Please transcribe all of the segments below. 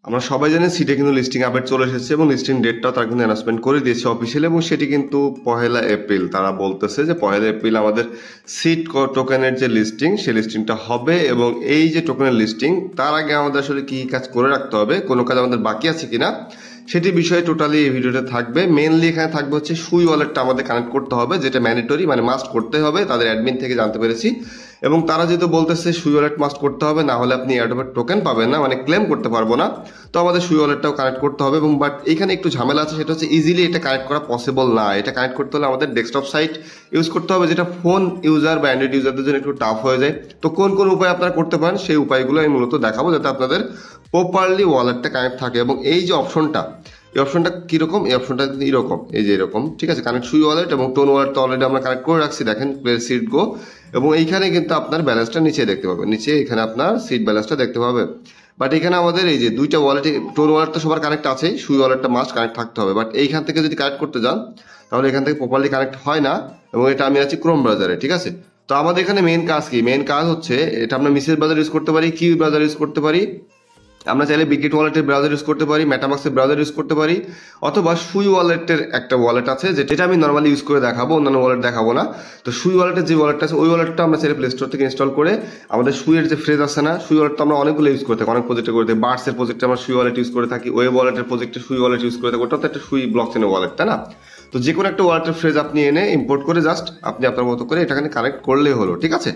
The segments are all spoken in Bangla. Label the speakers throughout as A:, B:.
A: আমরা সবাই জানি সিটে কিন্তু লিস্টিং আপডেট চলে এসেছে এবং লিস্টিং ডেটটাও তারা কিন্তু অ্যানাউন্সমেন্ট করে দিয়েছে অফিসিয়ালি, এবং সেটি কিন্তু 1 এপ্রিল। তারা বলতেছে যে 1 এপ্রিল আমাদের সিট টোকেনের যে লিস্টিং সেই লিস্টিংটা হবে। এবং এই যে টোকেনের লিস্টিং, তার আগে আমাদের আসলে কি কাজ করে রাখতে হবে, কোনো কাজ আমাদের বাকি আছে কিনা সেটি বিষয়ে টোটালি এই ভিডিওতে থাকবে। মেনলি এখানে থাকবে হচ্ছে সুই ওয়ালেটটা আমাদের কানেক্ট করতে হবে, যেটা ম্যান্ডেটরি, মানে মাস্ট করতে হবে, তাদের অ্যাডমিন থেকে জানতে পেরেছি। এবং তারা যেহেতু বলতেছে সুই ওয়ালেট মাস্ট করতে হবে, না হলে আপনি এয়ারড্রপের টোকেন পাবেন না, মানে ক্লেম করতে পারবো না। তো আমাদের সুই ওয়ালেটটাও কানেক্ট করতে হবে। এবং বাট এখানে একটু ঝামেলা আছে, সেটা হচ্ছে ইজিলি এটা কানেক্ট করা পসিবল না। এটা কানেক্ট করতে হলে আমাদের ডেস্কটপ সাইট ইউজ করতে হবে, যেটা ফোন ইউজার বা অ্যান্ড্রয়েড ইউজারদের জন্য একটু টাফ হয়ে যায়। তো কোন কোন উপায় আপনারা করতে পারেন সেই উপায়গুলো আমি মূলত দেখাবো, যাতে আপনাদের প্রপারলি ওয়ালেটটা কানেক্ট থাকে। এবং এই যে অপশনটা, এই অপশনটা কিরকম, এই অপশনটা এরকম, এই যে এরকম, ঠিক আছে। কানেক্ট সুই ওয়ালেট এবং টোন ওয়ালেট তো অলরেডি আমরা কানেক্ট করে রাখছি, দেখেন প্লে সিট গো। এবং এইখানে কিন্তু আপনার ব্যালেন্সটা নিচে দেখতে পাবেন, নিচে এখানে আপনার সিট ব্যালেন্সটা দেখতে পাবে। বাট এখানে আমাদের এই যে দুইটা ওয়ালেট, টোন ওয়ালেট তো সবার কানেক্ট আছেই, সুই ওয়ালেটটা মাস্ট কানেক্ট থাকতে হবে। বাট এইখান থেকে যদি কানেক্ট করতে যান তাহলে এখান থেকে প্রপারলি কানেক্ট হয় না। এবং এটা আমি আছি ক্রোম ব্রাউজারে, ঠিক আছে। তো আমাদের এখানে মেন কাজ কি, মেন কাজ হচ্ছে এটা আমরা মিসেস ব্রাউজার ইউজ করতে পারি, কিউ ব্রাউজার ইউজ করতে পারি, আমরা চাইলে বিগেট ওয়ালেটের ব্রাউজার ইউজ করতে পারি, মেটামাক্সের ব্রাউজার ইউজ করতে পারি, অথবা সুই ওয়ালেটের একটা ওয়ালেট আছে যেটা আমি নর্মালি ইউজ করে দেখাবো, অন্যান্য ওয়ালেট দেখাবো না। তো সুই ওয়ালেটের যে ওয়ালেটটা আছে ওই ওয়ালেটটা আমরা চাইলে প্লে স্টোর থেকে ইনস্টল করে আমাদের সুইয়ের যে ফ্রেজ আছে না, সুই ওয়ালেটটা আমরা অনেকগুলো ইউজ করে থাকি, অনেক প্রজেক্টে করে থাকি। বার্ডসের প্রজেক্টে আমরা সুই ওয়ালেট ইউজ করে থাকি, ওয়েব ওয়ালেটের প্রজেক্টে সুই ওয়ালেট ইউজ করে থাকি, ওটা তো একটা সুই ব্লকচেনের ওয়ালেট, তাই না? তো যে কোনো একটা ওয়ালেটের ফ্রেজ আপনি এনে ইম্পোর্ট করে জাস্ট আপনি আপনার মতো করে এটাখানে কানেক্ট করলেই হলো, ঠিক আছে।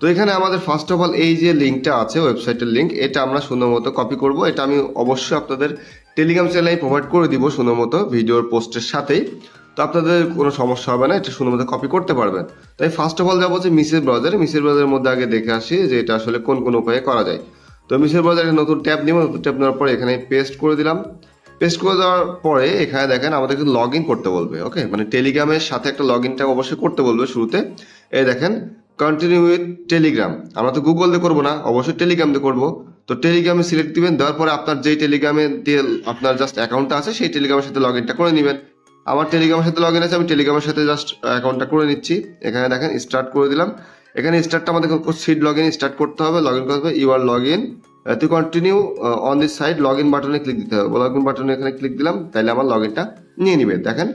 A: তো এখানে আমাদের ফার্স্ট অফ অল এই যে লিঙ্কটা আছে, ওয়েবসাইটের লিঙ্ক, এটা আমরা সুন্দর মতো কপি করব। এটা আমি অবশ্যই আপনাদের টেলিগ্রাম চ্যানেলে প্রোভাইড করে দিব সুন্দর মতো ভিডিওর পোস্টের সাথেই। তো আপনাদের কোনো সমস্যা হবে না, এটা সুন্দর মতো কপি করতে পারবেন। তাই ফার্স্ট অফ অল যাবো যে মিসেস ব্রাউজারে, মিসেস ব্রাউজারের মধ্যে আগে দেখে আসি যে এটা আসলে কোন কোন উপায়ে করা যায়। তো মিসেস ব্রাউজারে নতুন ট্যাব নিব, নতুন ট্যাব নেওয়ার পরে এখানে পেস্ট করে দিলাম। পেস্ট করে দেওয়ার পরে এখানে দেখেন আমাদের কিন্তু লগ ইন করতে বলবে, ওকে, মানে টেলিগ্রামের সাথে একটা লগ ইনটা অবশ্যই করতে বলবে শুরুতে। এই দেখেন কন্টিনিউ উইথ টেলিগ্রাম, আমরা তো গুগল দিয়ে করবো না, অবশ্যই টেলিগ্রাম দিয়ে করবো। তো টেলিগ্রামে সিলেক্ট দিবেন, দেওয়ার পরে আপনার যেই টেলিগ্রামে দিয়ে আপনার জাস্ট অ্যাকাউন্টটা আছে সেই টেলিগ্রামের সাথে লগ ইনটা করে নেবেন। আমার টেলিগ্রামের সাথে লগ ইন আছে, আমি টেলিগ্রামের সাথে জাস্ট অ্যাকাউন্টটা করে নিচ্ছি। এখানে দেখেন স্টার্ট করে দিলাম। এখানে স্টার্টটা আমাদের সিট লগ ইন স্টার্ট করতে হবে, লগ ইন করতে হবে, you are log in to continue on this side, log in বাটনে ক্লিক দিতে হবে। লগ ইন বাটনে এখানে ক্লিক দিলাম, তাইলে আমার লগ ইনটা নিয়ে নিবে। দেখেন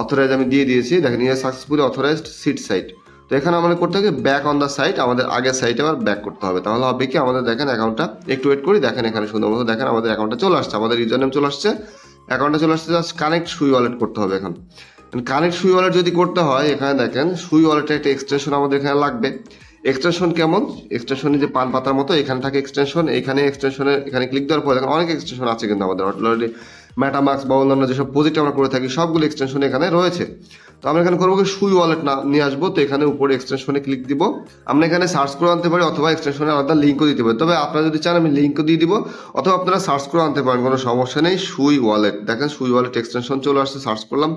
A: অথরাইজ আমি দিয়ে দিয়েছি, দেখেন ইয়ে সাকসেসফুলি অথরাইজড সিট সাইট। তো এখানে আমাদের করতে হবে ব্যাক অন দ্য সাইট, আমাদের আগের সাইটে আবার ব্যাক করতে হবে। তাহলে হবে কি, আমাদের দেখেন অ্যাকাউন্টটা একটু ওয়েট করি, দেখেন এখানে সুন্দর মতো দেখেন আমাদের অ্যাকাউন্টটা চলে আসছে, আমাদের ইউজার নেম চলে আসছে, অ্যাকাউন্টটা চলে আসছে। জাস্ট কানেক্ট সুই ওয়ালেট করতে হবে। এখন কানেক্ট সুই ওয়ালেট যদি করতে হয়, এখানে দেখেন সুই ওয়ালেটের একটা এক্সটেনশন আমাদের এখানে লাগবে। এক্সটেনশন কেমন, এক্সটেনশনে যে পান পাতার মতো এখানে থাকে এক্সটেনশন, এখানে এক্সটেনশনে এখানে ক্লিক দেওয়ার পর দেখেন অনেক এক্সটেনশন আছে কিন্তু আমাদের অলরেডি মেটামাক্স বা অন্যান্য যেসব প্রজেক্ট আমরা করে থাকি সবগুলো এক্সটেনশন এখানে রয়েছে। তো আমরা এখানে করবো কি, সুই ওয়ালেট না নিয়ে আসবো। তো এখানে উপরে এক্সটেনশনে ক্লিক দিব, আমরা এখানে সার্চ করে আনতে পারি, অথবা এক্সটেনশনে আলাদা লিঙ্কও দিতে পারি। তবে আপনারা যদি চান আমি লিঙ্কও দিয়ে দিব, অথবা আপনারা সার্চ করে আনতে পারেন, কোনো সমস্যা নেই। সুই ওয়ালেট, দেখেন সুই ওয়ালেট এক্সটেনশন চলে আসছে, সার্চ করলাম,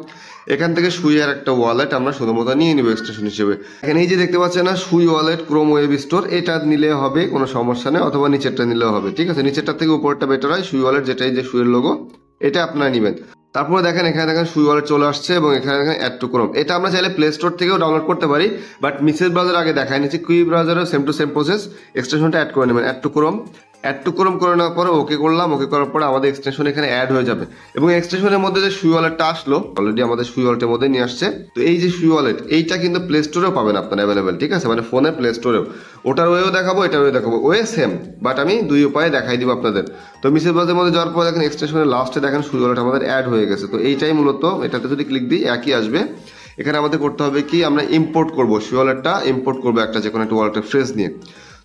A: এখান থেকে সুইয়ের একটা ওয়ালেট আমরা শুধুমাত্র নিয়ে নিব এক্সটেনশন হিসেবে। এখানে এই যে দেখতে পাচ্ছেন না সুই ওয়ালেট ক্রোম ওয়েব স্টোর, এটা নিলে হবে, কোনো সমস্যা নেই, অথবা নিচেরটা নিলেও হবে, ঠিক আছে। নিচেরটা থেকে উপরটা বেটার হয়। সুই ওয়ালেট যেটাই যে সুইয়ের লোগো, এটা আপনারা নেবেন। তারপরে দেখেন এখানে দেখেন সুই ওয়ালেট চলে আসছে, এবং এখানে দেখেন অ্যাড টু ক্রোম, এটা আমরা চাইলে প্লে স্টোর থেকেও ডাউনলোড করতে পারি। বাট মিসেস ব্রাউজার আগে দেখাই নিচ্ছি, কুই ব্রাউজারও সেম টু সেম প্রসেস, এক্সটেনশনটা অ্যাড করে নেবেন, add to Chrome. Add to Chrome করে নেওয়ার পরে ওকে করলাম, ওকে করার পরে আমাদের এক্সটেনশন এখানে অ্যাড হয়ে যাবে। এবং এক্সটেনশনের মধ্যে যে সুই ওয়ালেটটা আসলো অলরেডি আমাদের সুই ওয়ালেটের মধ্যে নিয়ে আসছে। তো এই যে সুই ওয়ালেট, এইটা কিন্তু প্লে স্টোরেও পাবেন আপনার অ্যাভেলেবেল, ঠিক আছে, মানে ফোনের প্লে স্টোরেও। ওটার ওয়েও দেখাবো, এটার ওয়ে দেখাবো, ওয়ে সেম, বাট আমি দুই উপায়ে দেখাই দিব আপনাদের। তো মিসেস ব্রাউজারের মধ্যে যাওয়ার পর দেখেন এক্সটেনশনের লাস্টে দেখেন সুই ওয়ালেট আমাদের অ্যাড হয়ে গেছে। তো এইটাই মূলত, এটাতে যদি ক্লিক দিই একই আসবে। এখানে আমাদের করতে হবে কি, আমরা ইম্পোর্ট করবো সুই ওয়ালেটটা, ইম্পোর্ট করবো একটা যে কোনো একটা ওয়ালেটের ফ্রেজ নিয়ে।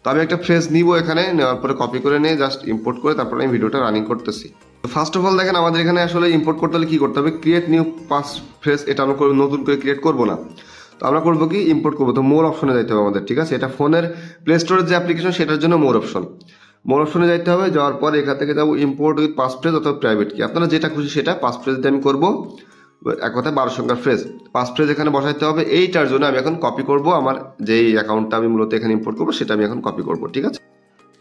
A: তো আমি একটা ফ্রেজ নিব, এখানে নেওয়ার পরে কপি করে নিয়ে জাস্ট ইম্পোর্ট করে তারপরে আমি ভিডিওটা রানিং করতেছি। তো ফার্স্ট অফ অল দেখেন আমাদের এখানে আসলে ইম্পোর্ট করতে হলে কি করতে হবে, ক্রিয়েট নিউ পাস ফ্রেজ, এটা আমরা নতুন করে ক্রিয়েট করবো না। তো আমরা করবো কি, ইম্পোর্ট করবো। তো মোর অপশনে যাইতে হবে আমাদের, ঠিক আছে, এটা ফোনের প্লে স্টোরের যে অ্যাপ্লিকেশন সেটার জন্য মোর অপশন, মোর অপশনে যাইতে হবে। যাওয়ার পর এখান থেকে যাবো ইম্পোর্ট উইথ পাস ফ্রেজ অথবা প্রাইভেট কি, আপনারা যেটা খুশি সেটা পাস ফ্রেজ দিয়ে আমি করবো। এক কথায় 12 সংখ্যার ফ্রেজ, পাস ফ্রেজ এখানে বসাইতে হবে। এইটার জন্য আমি এখন কপি করব, আমার যেই অ্যাকাউন্টটা আমি মূলত এখানে ইম্পোর্ট করবো সেটা আমি এখন কপি করবো, ঠিক আছে।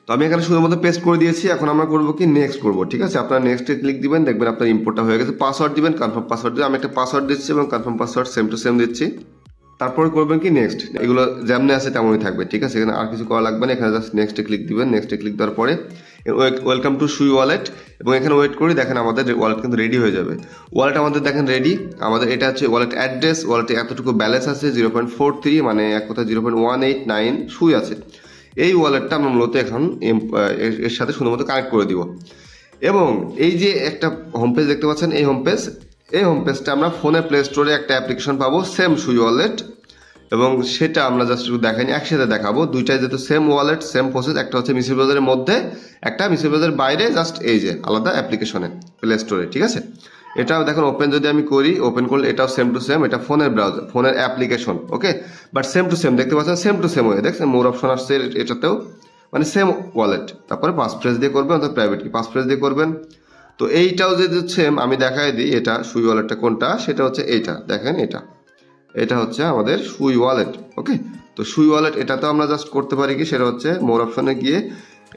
A: তো আমি এখানে শুধুমাত্র পেস্ট করে দিয়েছি, এখন আমরা করবো কি, নেক্সট করবো, ঠিক আছে। আপনারা নেক্সটে ক্লিক দিবেন, দেখবেন আপনার ইম্পোর্টটা হয়ে গেছে। পাসওয়ার্ড দিবেন, কনফার্ম পাসওয়ার্ড দিবেন, আমি একটা পাসওয়ার্ড দিচ্ছি এবং confirm password same to same দিচ্ছি। তারপরে করবেন কি, নেক্সট, এগুলো যেমনি আছে তেমনই থাকবে, ঠিক আছে, এখানে আর কিছু করা লাগবে না। এখানে জাস্ট নেক্সটে ক্লিক দিবেন, নেক্সটে ক্লিক দেওয়ার পরে ওয়েলকাম টু সুই ওয়ালেট, এবং এখানে ওয়েট করি, দেখেন আমাদের ওয়ালেট কিন্তু রেডি হয়ে যাবে। ওয়ালেট আমাদের দেখেন রেডি, আমাদের এটা হচ্ছে ওয়ালেট অ্যাড্রেস, ওয়ালেটে এতটুকু ব্যালেন্স আছে 0.43, মানে এক কথা 0.189 সুই আছে। এই ওয়ালেটটা আমরা মূলত এখন এর সাথে শুধুমাত্র কানেক্ট করে দিব। এবং এই যে একটা হোম পেজ দেখতে পাচ্ছেন, এই হোম পেজটা আমরা ফোনে প্লে স্টোরে একটা অ্যাপ্লিকেশন পাবো সেম সুই ওয়ালেট, এবং সেটা আমরা জাস্ট একটু দেখাইনি, একসাথে দেখাবো। দুইটাই যেহেতু সেম ওয়ালেট সেম প্রসেস, একটা হচ্ছে মিসেল ব্রাউজারের মধ্যে, একটা মিসেল ব্রাউজারের বাইরে, জাস্ট এই যে আলাদা অ্যাপ্লিকেশনে প্লে স্টোরে, ঠিক আছে। এটাও দেখুন ওপেন যদি আমি করি, ওপেন করলে এটাও সেম টু সেম, এটা ফোনের ব্রাউজার ফোনের application, okay, but same to same দেখতে পাচ্ছেন, সেম টু সেম হয়ে দেখছেন মোর অপশন আসছে এটাতেও, মানে সেম ওয়ালেট। তারপরে পাসফ্রেজ দিয়ে করবেন অথবা প্রাইভেট কি পাসফ্রেজ দিয়ে করবেন। তো এইটাও যদি সেম আমি দেখাই দিই, এটা সুই ওয়ালেটটা কোনটা, সেটা হচ্ছে এইটা, দেখেন এটা হচ্ছে আমাদের সুই ওয়ালেট, ওকে। তো সুই ওয়ালেট এটাতেও আমরা জাস্ট করতে পারি কি, সেটা হচ্ছে মোর অপশনে গিয়ে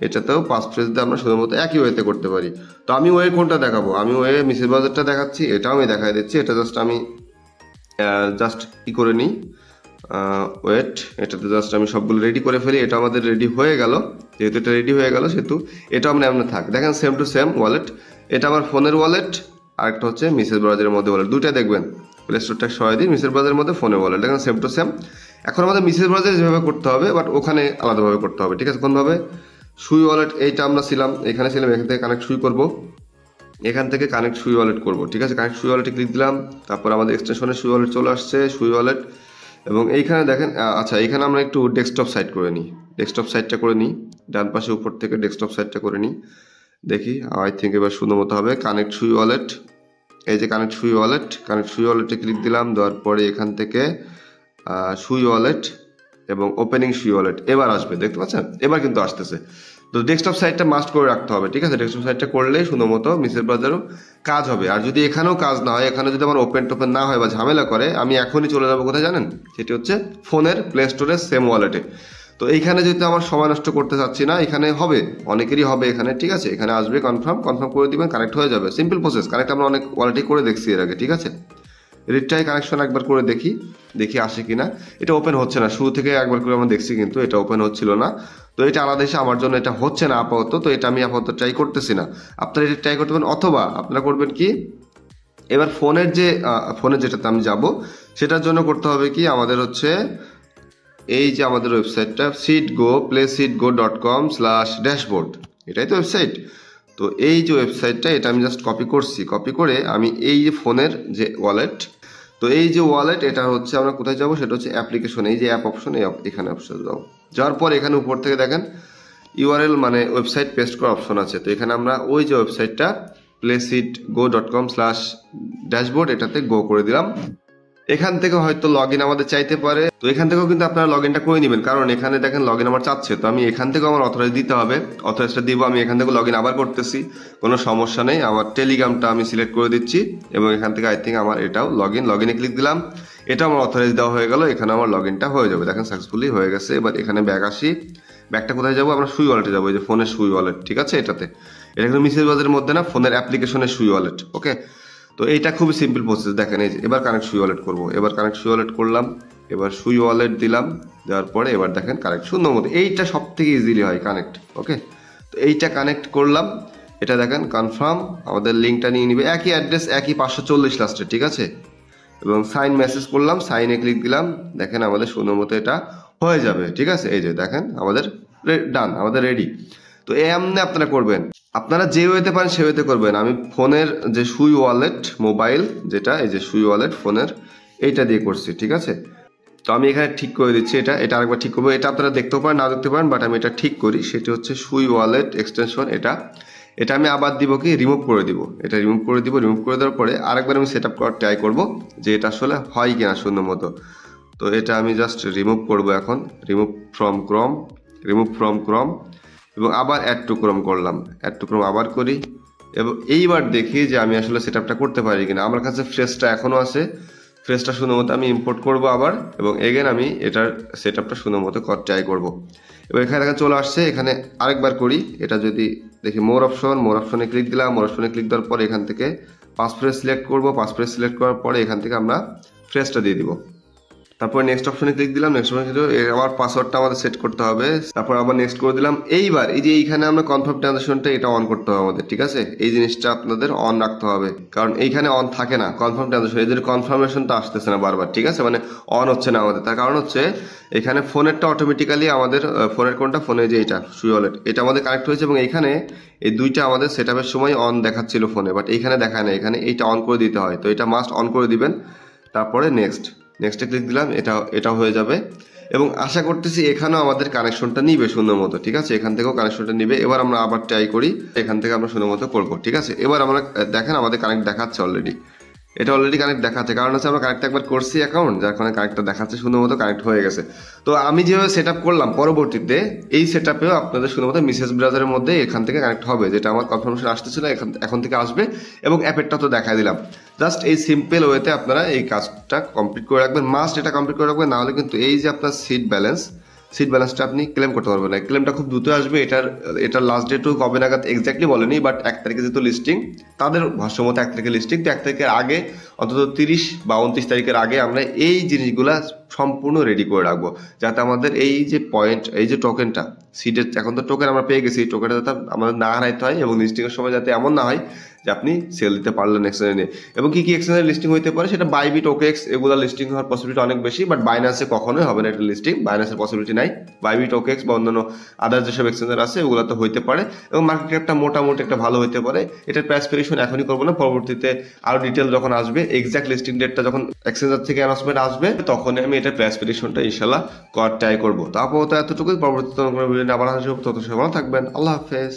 A: এটাতেও পাসফ্রেজ দিয়ে আমরা শুধুমাত্র একই ওয়েতে করতে পারি। তো আমি ওয়ে কোনটা দেখাবো, আমি ওয়ে মিসেস ব্রাউজারটা দেখাচ্ছি, এটাও আমি দেখাই দিচ্ছি। এটা জাস্ট আমি কি করে নিই, ওয়েট, এটাতে জাস্ট আমি সবগুলো রেডি করে ফেলি। এটা আমাদের রেডি হয়ে গেল, যেহেতু এটা রেডি হয়ে গেল সেহেতু এটা আমরা এমন থাক, দেখেন সেম টু সেম ওয়ালেট, এটা আমার ফোনের ওয়ালেট, আরেকটা হচ্ছে মিসেস ব্রাউজারের মধ্যে ওয়ালেট, দুইটা দেখবেন প্লে স্টোরটা সরাই দিই, মিসেস ব্রাউজারের মধ্যে ফোনের ওয়ালেট, দেখেন সেম টু সেম। এখন আমাদের মিসেস ব্রাউজার যেভাবে করতে হবে, বাট ওখানে আলাদাভাবে করতে হবে, ঠিক আছে। কোনভাবে, সুই ওয়ালেট এইটা আমরা ছিলাম, এখানে ছিলাম, এখান থেকে কানেক্ট সুই করবো, এখান থেকে কানেক্ট সুই ওয়ালেট করবো, ঠিক আছে। কানেক্ট সুই ওয়ালেটে ক্লিক দিলাম, তারপর আমাদের এক্সটেনশনে সুই ওয়ালেট চলে আসছে, সুই ওয়ালেট। এবং এইখানে দেখেন, আচ্ছা এখানে আমরা একটু ডেস্কটপ সাইট করে নিই, ডেস্কটপ সাইটটা করে নিই, ডান পাশে উপর থেকে ডেস্কটপ সাইটটা করে নিই, দেখি আই থিঙ্ক এবার সুন্দর মতো হবে। কানেক্ট সুই ওয়ালেট, এই যে কানেক্ট সুই ওয়ালেটে ক্লিক দিলাম, দেওয়ার পরে এখান থেকে সুই ওয়ালেট এবং ওপেনিং সুই ওয়ালেট এবার আসবে, দেখতে পাচ্ছেন, এবার কিন্তু আসতেছে। তো ডেস্কটপ সাইটটা মাস্ট করে রাখতে হবে, ঠিক আছে। ডেস্কটপ সাইটটা করলেই শুধুমাত্র মিসেস ব্রাউজারও কাজ হবে। আর যদি এখানেও কাজ না হয়, এখানে যদি আমার ওপেন টোপেন না হয় বা ঝামেলা করে, আমি এখনই চলে যাবো কোথায় জানেন, সেটি হচ্ছে ফোনের প্লে স্টোরে সেম ওয়ালেটে। তো এইখানে যেহেতু আমার সময় নষ্ট করতে চাচ্ছি না, এখানে হবে, অনেকেরই হবে এখানে, ঠিক আছে। এখানে আসবে, কনফার্ম করে দিবেন, কানেক্ট হয়ে যাবে, সিম্পল প্রসেস। কানেক্ট আমরা অনেক ওয়ালেটে করে দেখছি এর আগে, ঠিক আছে। রিট্রাই কানেকশন একবার করে দেখি আসে কিনা। এটা ওপেন হচ্ছে না, শুরু থেকে একবার করে আমরা দেখছি, কিন্তু এটা ওপেন হচ্ছিল না। তো এটা আলাদা এসে আমার জন্য এটা হচ্ছে না আপাতত, তো এটা আমি আপাতত ট্রাই করতেছি না। আপনারা এটা ট্রাই করতে পারেন, অথবা আপনারা করবেন কি, এবার ফোনের যেটাতে আমি যাব, সেটার জন্য করতে হবে কি, আমাদের হচ্ছে এই যে আমাদের ওয়েবসাইটটা seatgo.com/dashboard, এটাই তো ওয়েবসাইট। তো এই যে ওয়েবসাইটটা, এটা আমি জাস্ট কপি করে আমি এই যে ফোনের যে ওয়ালেট, তো এই যে ওয়ালেট, এটা হচ্ছে আমরা কোথায় যাব, সেটা হচ্ছে অ্যাপ্লিকেশন, এই যে অ্যাপ অপশন, এখানে অপশন যাওয়ার পর এখানে উপর থেকে দেখেন ইউআরএল মানে ওয়েবসাইট পেস্ট করার অপশন আছে। তো এখানে আমরা ওই যে ওয়েবসাইটটা seatgo.com/dashboard এটাতে গো করে দিলাম। এখান থেকে হয়তো লগ ইন আমাদের চাইতে পারে, তো এখান থেকেও কিন্তু আপনারা লগ ইনটা করে নেবেন, কারণ এখানে দেখেন লগ ইন আমার চাচ্ছে, তো আমি এখান থেকেও আমার অথরাইজ দিতে হবে, অথরাইজটা দিব। আমি এখান থেকে লগ ইন আবার করতেছি, কোনো সমস্যা নেই। আমার টেলিগ্রামটা আমি সিলেক্ট করে দিচ্ছি, এবং এখান থেকে আই থিঙ্ক আমার এটাও লগ ইনে ক্লিক দিলাম, এটা আমার অথরাইজ দেওয়া হয়ে গেল, এখানে আমার লগ ইনটা হয়ে যাবে, দেখেন সাকসেসফুলি হয়ে গেছে। এবার এখানে ব্যাক আসি, ব্যাকটা কোথায় যাবো, আমরা সুই ওয়ালেটে যাবো, এই যে ফোনের সুই ওয়ালেট, ঠিক আছে। এটা কিন্তু মিসেস ব্রাউজারের মধ্যে না, ফোনের অ্যাপ্লিকেশনের সুই ওয়ালেট, ওকে। তো এইটা খুবই সিম্পল প্রসেস, দেখেন এই যে এবার কানেক্ট সুই ওয়ালেট করবো, এবার কানেক্ট সুই ওয়ালেট করলাম, এবার সুই ওয়ালেট দিলাম, দেওয়ার পরে এবার দেখেন কানেক্ট সুন্দর মতো, এইটা সব থেকে ইজিলি হয় কানেক্ট, ওকে। তো এইটা কানেক্ট করলাম, এটা দেখেন কনফার্ম, আমাদের লিঙ্কটা নিয়ে নিবে, একই অ্যাড্রেস, একই 540 লাস্টে, ঠিক আছে। এবং সাইন মেসেজ করলাম, সাইনে ক্লিক দিলাম, দেখেন আমাদের সুন্দর মতো এটা হয়ে যাবে, ঠিক আছে। এই যে দেখেন আমাদের ডান, আমাদের রেডি। তো এমনি আপনারা করবেন, আপনারা যে ওয়েতে পারেন সে ওয়েতে করবেন। আমি ফোনের যে সুই ওয়ালেট মোবাইল, যেটা এই যে সুই ওয়ালেট ফোনের, এইটা দিয়ে করছি, ঠিক আছে। তো আমি এখানে ঠিক করে দিচ্ছি, এটা আরেকবার ঠিক করবো, এটা আপনারা দেখতেও পারেন না দেখতে পারেন, বাট আমি এটা ঠিক করি, সেটা হচ্ছে সুই ওয়ালেট এক্সটেনশন। এটা আমি আবার দিব কি, রিমুভ করে দিব, এটা রিমুভ করে দেওয়ার পরে আরেকবার আমি সেট আপ করার ট্রাই করবো যে এটা আসলে হয় কিনা সুন্দর মতো। তো এটা আমি জাস্ট রিমুভ করবো এখন, রিমুভ ফ্রম ক্রম, এবং আবার অ্যাড টু ক্রোম করলাম, অ্যাড টু ক্রোম আবার করি, এবং এইবার দেখি যে আমি আসলে সেট আপটা করতে পারি কিনা। আমার কাছে ফ্রেশটা এখনও আছে, ফ্রেশটা সুন্দর মতো আমি ইম্পোর্ট করবো আবার, এবং এগেন আমি এটার সেট আপটা সুন্দর মতো ট্রাই করবো। এবং এখানে দেখা চলে আসছে, এখানে আরেকবার করি, এটা যদি দেখি মোর অপশনে ক্লিক দিলাম, মোর অপশনে ক্লিক দেওয়ার পরে এখান থেকে পাসফ্রেজ সিলেক্ট করবো, পাসফ্রেজ সিলেক্ট করার পরে এখান থেকে আমরা ফ্রেশটা দিয়ে দিব, তারপর নেক্সট অপশনে ক্লিক দিলাম। নেক্সট অপশনে আবার পাসওয়ার্ডটা আমাদের সেট করতে হবে। তারপর আবার নেক্সট করে দিলাম। এইবার এই যে এইখানে আমরা কনফার্ম ট্রানজাকশনটা এটা অন করতে হবে আমাদের, ঠিক আছে? এই জিনিসটা আপনাদের অন রাখতে হবে, কারণ এইখানে অন থাকে না কনফার্ম ট্রানজাকশন, এদের কনফার্মেশনটা আসতেছে না বারবার, ঠিক আছে? মানে অন হচ্ছে না আমাদের। তার কারণ হচ্ছে এখানে ফোনেরটা অটোমেটিক্যালি আমাদের ফোনের কোনটা, ফোনে যে এইটা সুই ওয়ালেট, এটা আমাদের কানেক্ট হয়েছে এবং এইখানে এই দুইটা আমাদের সেট আপের সময় অন দেখাচ্ছিল ফোনে, বাট এইখানে দেখায় না, এখানে এইটা অন করে দিতে হয়। তো এটা মাস্ট অন করে দিবেন। তারপরে নেক্সটে ক্লিক দিলাম। এটা হয়ে যাবে এবং আশা করতেছি এখানেও আমাদের কানেকশনটা নিবে সুন্দর মতো, ঠিক আছে? এখান থেকেও কানেকশনটা নিবে। এবার আমরা আবার ট্রাই করি, এখান থেকে আমরা সুন্দর মতো করবো, ঠিক আছে? এবার আমরা দেখেন আমাদের কানেক্ট দেখাচ্ছে অলরেডি, এটা অলরেডি কানেক্ট দেখাচ্ছে, কারণ হচ্ছে আমরা কানেক্ট একবার করছি অ্যাকাউন্ট, যার কারণে কানেক্টটা দেখাচ্ছে সুন্দর মতো কানেক্ট হয়ে গেছে। তো আমি যেভাবে সেট আপ করলাম পরবর্তীতে এই সেট আপেও আপনাদের সুন্দর মতো মেসেজ ব্রাউজারের মধ্যে এখান থেকে কানেক্ট হবে, যেটা আমার কনফার্মেশন আসতেছিল এখন থেকে আসবে এবং অ্যাপেরটা তো দেখাই দিলাম। জাস্ট এই সিম্পল ওয়েতে আপনারা এই কাজটা কমপ্লিট করে রাখবেন, মাস্ট এটা কমপ্লিট করে রাখবেন, নাহলে কিন্তু এই যে আপনার সিট ব্যালেন্সটা আপনি ক্লেম করতে পারবেন না। ক্লেমটা খুব দ্রুত আসবে। এটার লাস্ট ডেটও কবে নাগাদ এক্স্যাক্টলি বলেনি, বাট 1 তারিখে যেহেতু লিস্টিং, তাদের ভাষ্যমত 1 তারিখে লিস্টিং, তো 1 তারিখের আগে অন্তত 30 বা 29 তারিখের আগে আমরা এই জিনিসগুলা সম্পূর্ণ রেডি করে রাখবো, যাতে আমাদের এই যে পয়েন্ট, এই যে টোকেনটা সিডের, এখন তো টোকেন আমরা পেয়ে গেছি, টোকেনটা যাতে আমাদের না হারাইতে হয় এবং লিস্টিংয়ের সময় যাতে এমন না হয় যে আপনি সেল দিতে পারলেন এক্সচেঞ্জে। এবং কি এক্সচেঞ্জের লিস্টিং হইতে পারে সেটা বাইবিট, ওকেএক্স, এগুলো লিস্টিং হওয়ার পসিবিলিটি অনেক বেশি, বাট বাইন্যান্সে কখনোই হবে না এটা লিস্টিং, বাইন্যান্সের পসিবিলিটি নাই। বাইবিট, ওকেএক্স বা অন্যান্য আদার যেসব এক্সচেঞ্জার আছে ওগুলো তো হইতে পারে এবং মার্কেট ক্যাপটা মোটামুটি একটা ভালো হইতে পারে। এটার প্রাইস প্রেডিকশন এখনই করবো না, পরবর্তীতে আরো ডিটেল যখন আসবে, এক্সাক্ট লিস্টিং ডেটটা যখন এক্সচেঞ্জার থেকে অ্যানাউন্সমেন্ট আসবে, তখনই আমি এটার প্রাইস প্রেডিকশনটা ইনশাল্লাহ করার ট্রাই করবো। তো আপাতত এতটুকুই, পরবর্তীতে কোনো ভিডিও আবার আসবো, তত সময় ভালো থাকবেন। আল্লাহ হাফেজ।